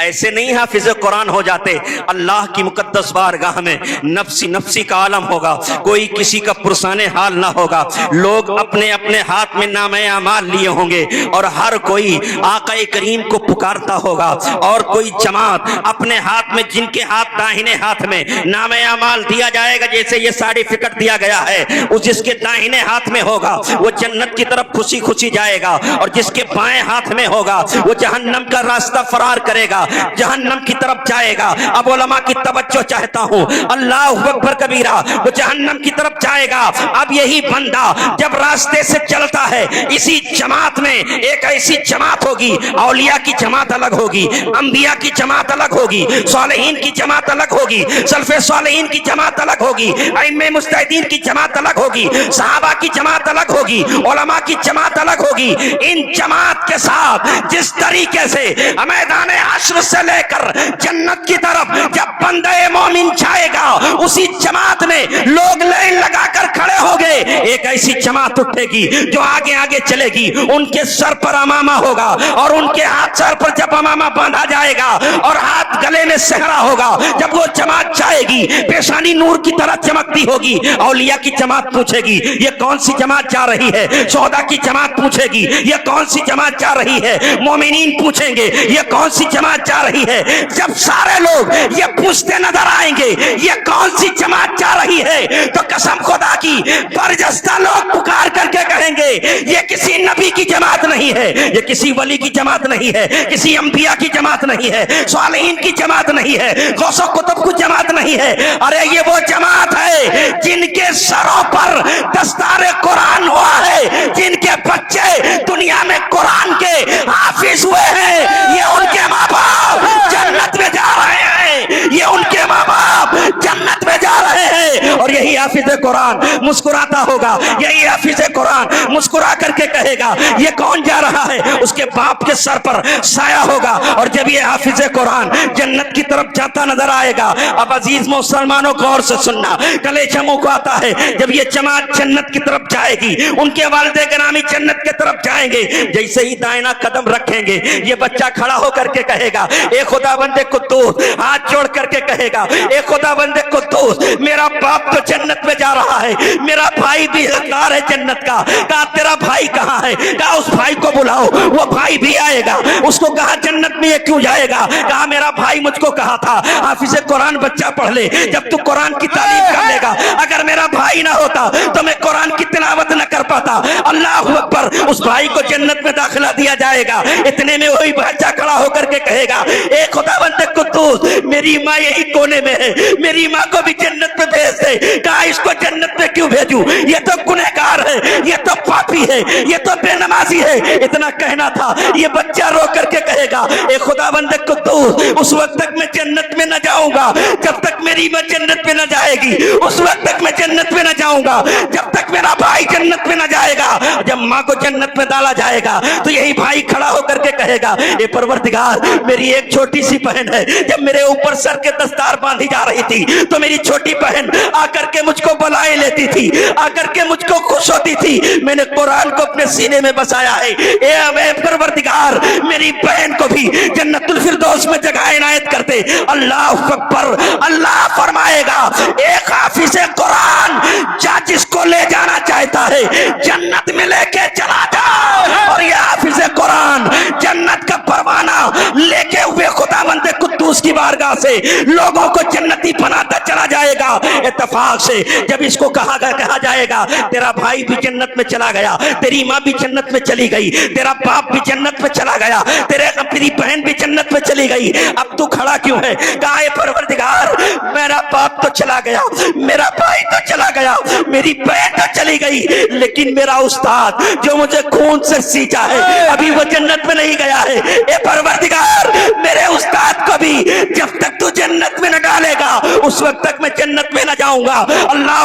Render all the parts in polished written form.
ایسے نہیں حافظ قرآن ہو جاتے، اللہ کی مقدس بارگاہ میں نفسی نفسی کا عالم ہوگا، کوئی کسی کا پرسان حال نہ ہوگا، لوگ اپنے اپنے ہاتھ میں نام اعمال لیے ہوں گے اور ہر کوئی آقا کریم کو پکارتا ہوگا، اور کوئی جماعت اپنے ہاتھ میں، جن کے ہاتھ داہنے ہاتھ میں نام اعمال دیا جائے گا، جیسے یہ سرٹیفکیٹ دیا گیا ہے، اس جس کے داہنے ہاتھ میں ہوگا وہ جنت کی طرف خوشی خوشی جائے گا، اور جس کے بائیں ہاتھ میں ہوگا وہ جہنم کا راستہ فرار کرے گا، جہنم کی طرف جائے گا۔ اب علماء کی توجہ چاہتا ہوں، اللہ اکبر کبیرہ، وہ جہنم کی طرف جائے گا۔ اب یہی بندہ جب راستے سے چلتا ہے، اسی جماعت میں ایک ایسی جماعت ہوگی، اولیاء کی جماعت الگ ہوگی، انبیاء کی جماعت الگ ہوگی، صالحین کی جماعت الگ ہوگی، سلف صالحین کی جماعت الگ ہوگی، ائمہ مجتہدین کی جماعت الگ ہوگی، صحابہ کی جماعت الگ ہوگی، علماء کی جماعت الگ ہوگی۔ ان جماعت کے ساتھ جس طریقے سے میدان حشر سے لے کر جنت کی طرف جب بندہ مومن جائے گا، اسی جماعت میں لوگ لائن لگا کر کھڑے ہو گئے، ایک ایسی جماعت اٹھے گی جو آگے آگے چلے گی، ان کے سر پر امامہ ہوگا، اور ان کے ہاتھ سر پر جب امامہ باندھا جائے گا اور ہاتھ گلے میں صحرا ہوگا، جب وہ جماعت جائے گی پیشانی نور کی طرح چمکتی ہوگی۔ اولیاء کی جماعت پوچھے گی یہ کون سی جماعت جا رہی ہے، شہداء کی جماعت پوچھے گی یہ کون سی جماعت جا رہی ہے، مومنین پوچھیں گے یہ کون سی جماعت جا رہی ہے۔ جب سارے لوگ یہ پوچھتے نظر آئیں گے یہ کون سی جماعت جا رہی ہے، تو قسم خدا کی برجستہ لوگ پکار کر کے کہیں گے یہ کسی نبی کی جماعت نہیں ہے، یہ کسی ولی کی جماعت نہیں ہے، کسی انبیاء کی جماعت نہیں ہے، صالحین کی جماعت نہیں ہے، غوث و قطب کی جماعت نہیں ہے، ارے یہ وہ جماعت ہے جن کے سروں پر دستار قرآن ہوا ہے، جن کے بچے دنیا میں قرآن کے حافظ ہوئے ہیں، یہ ان کے ماں باپ جنت میں جا رہے ہیں، یہ ان کے ماں باپ جنت میں جا رہے ہیں۔ اور یہی حافظ قرآن مسکراتا ہوگا، یہی حافظ قرآن مسکرا کر کے کہے گا یہ کون جا رہا ہے، اس کے باپ کے سر پر سایہ ہوگا۔ اور جب یہ حافظ قرآن جنت کی طرف جاتا نظر آئے گا، اب عزیز مسلمانوں غور سے سننا، کلیجہ منہ کو آتا ہے، جب یہ جماعت جنت کی طرف جائے گی، ان کے والد گرامی جنت کی طرف جائیں گے، جیسے ہی دائنا قدم رکھیں گے یہ بچہ کھڑا ہو کر کے کہے گا اے خدا بند قدوس، ہاتھ جوڑ کر کے کہے گا اے خدا بند قدوس، میرا باپ تو جنت میں جا رہا ہے، میرا بھائی بھی حقدار ہے جنت کا، کہا تیرا بھائی کہاں ہے، کہا اس بھائی کو بلاؤ، وہ بھائی بھی آئے گا، اس کو کہا جنت میں یہ کیوں جائے گا، کہا میرا بھائی مجھ کو کہا تھا حافظ قرآن بچہ پڑھ لے، جب تو قرآن کی تعلیم کر لے گا، اگر میرا بھائی نہ ہوتا تو میں قرآن کی تلاوت نہ کر پاتا۔ اللہ اکبر، اس بھائی کو جنت میں داخلہ دیا جائے گا۔ اتنے میں وہی بچہ کھڑا ہو کر کے کہے گا اے خداوند قدوس، میری ماں یہی کونے میں ہے، میری ماں کو بھی جنت میں بھیج دے۔ کہا اس کو جنت میں کیوں بھیجوں، یہ تو گنہگار ہے، یہ تو پاپی ہے، یہ تو بے نمازی ہے۔ اتنا کہنا تھا، یہ بچہ رو کر کے کہے گا اے خداوند قدوس، اس وقت تک میں جنت میں نہ جاؤں گا جب تک میری ماں جنت میں نہ جائے گی، اس وقت تک میں جنت میں نہ جاؤں گا جب تک میرا بھائی جنت میں نہ جائے گا۔ جب ماں کو جنت میں ڈالا جائے گا تو یہی بھائی کھڑا ہو کر کے کہے گا اے پروردگار، میری ایک چھوٹی سی بہن ہے، جب میرے اوپر سر کے دستار باندھی جا رہی تھی تو میری چھوٹی بہن آ کر کے مجھ کو بلائے لیتی تھی، آ کر کے مجھ کو خوش ہوتی تھی، میں نے قرآن کو اپنے سینے میں بسایا ہے، اے پروردگار میری بہن کو بھی جنت الفردوس میں جگہ عنایت کر دے۔ اللہ اکبر، اللہ فرمائے گا ایک حافظ قرآن جا جس کو لے جانا چاہتا ہے جنت میں لے کے چلا جا، اور یہ حافظ قرآن جنت کا پروانہ لے کے ہوئے خداوند قدوس کی بارگاہ سے لوگوں کو جنتی بناتا چلا جائے گا۔ اتفاق سے جب اس کو کہا جائے گا تیرا بھائی بھی جنت میں چلا گیا، تیری ماں بھی جنت میں چلی گئی، تیرا باپ بھی جنت میں چلا گیا، تیری بہن بھی جنت میں چلی گئی، اب تو کھڑا کیوں ہے؟ کہا اے پروردگار، میرا باپ تو چلا گیا، میرا بھائی تو چلا گیا، میری بہن تو چلی گئی، لیکن میرا استاد جو مجھے خون سے سینچا ہے ابھی وہ جنت میں نہیں گیا ہے۔ اے پروردگار، میرے استاد کو بھی جب تک تو جنت میں نہ ڈالے گا اس وقت تک میں جنت میں نہ جاؤں گا۔ اللہ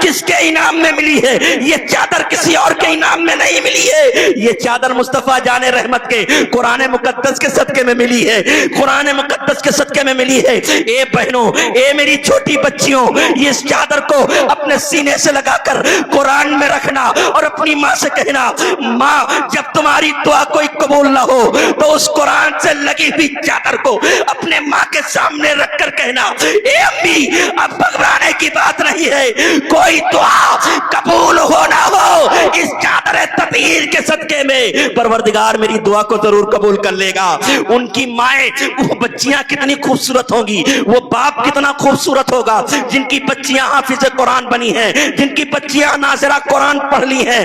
کس کے انعام میں ملی ہے؟ یہ چادر کسی اور کے انعام میں نہیں ملی ہے، یہ چادر مصطفیٰ جان رحمت کے قرآن مقدس کے صدقے میں ملی ہے، قرآن مقدس کے صدقے میں ملی ہے۔ اے بہنوں، اے میری چھوٹی بچیوں، یہ اس چادر کو اپنے سینے سے لگا کر قرآن میں رکھنا اور اپنی ماں سے کہنا، ماں جب تمہاری دعا کوئی قبول نہ ہو تو اس قرآن سے لگی ہوئی چادر کو اپنے ماں کے سامنے رکھ کر کہنا، اے امی اب گھبرانے کی بات نہیں ہے، کوئی دعا قبول ہو نہ ہو اس چادر تطہیر کے صدقے میں پروردگار میری دعا کو ضرور قبول کر لے گا۔ ان کی مائیں، وہ بچیاں کتنی خوبصورت ہوں گی، وہ باپ کتنا خوبصورت ہوگا جن کی بچیاں حافظ قرآن بنی ہیں، جن کی بچیاں ناظرہ قرآن پڑھ لی ہیں۔